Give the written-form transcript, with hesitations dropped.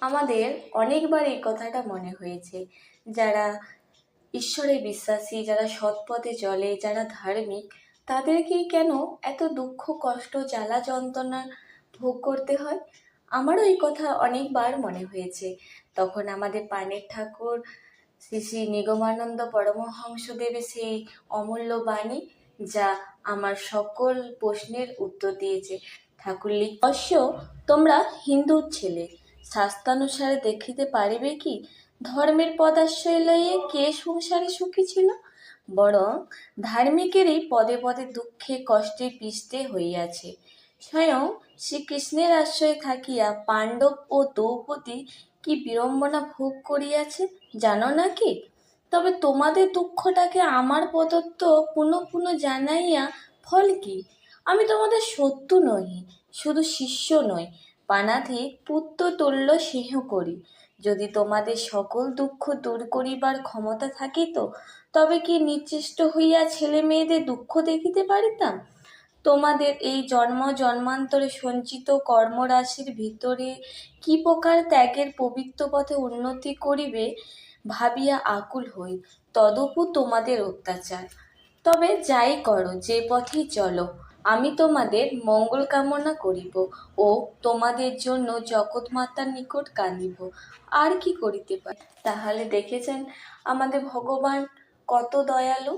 আমাদের অনেকবার এই কথাটা মনে হয়েছে, যারা ঈশ্বরে বিশ্বাসী, যারা সৎ পথে চলে, যারা ধার্মিক, তাদেরকেই কেন এত দুঃখ কষ্ট জ্বালা যন্ত্রণা ভোগ করতে হয়। আমারও এই কথা অনেকবার মনে হয়েছে। তখন আমাদের প্রাণের ঠাকুর শ্রী শ্রী নিগমানন্দ পরমহংসদেবের সেই অমূল্য বাণী, যা আমার সকল প্রশ্নের উত্তর দিয়েছে। ঠাকুর অবশ্য তোমরা হিন্দুর ছেলে, শাস্ত্রানুসারে দেখিতে পারিবে কি ধর্মের পদাশ্রয় লইয়ে কে সংসারে সুখী ছিল, বরং ধার্মিকেরই পদে পদে দুঃখে কষ্টে পিষ্টে হইয়াছে। স্বয়ং শ্রীকৃষ্ণের আশ্রয়ে থাকিয়া পাণ্ডব ও দ্রৌপদী কি বিড়ম্বনা ভোগ করিয়াছে জানো নাকি? তবে তোমাদের দুঃখটাকে আমার প্রদত্ত পুনঃ পুনঃ জানাইয়া ফল কি? আমি তোমাদের শত্রু নহি, শুধু শিষ্য নই, পানাধিক পুত্র তুল্য স্নেহ করি। যদি তোমাদের সকল দুঃখ দূর করিবার ক্ষমতা থাকিত, তবে কি নিশ্চেষ্ট হইয়া ছেলে মেয়েদের দুঃখ দেখিতে পারিতাম? তোমাদের এই জন্ম জন্মান্তরে সঞ্চিত কর্মরাশির ভিতরে কি প্রকার ত্যাগের পবিত্র পথে উন্নতি করিবে ভাবিয়া আকুল হই, তদুপু তোমাদের অত্যাচার। তবে যাই করো, যে পথেই চলো, আমি তোমাদের মঙ্গল কামনা করিব ও তোমাদের জন্য জগৎমাতার নিকট কাঁদিব। আর কি করিতে পারি? তাহলে দেখেছেন আমাদের ভগবান কত দয়ালু।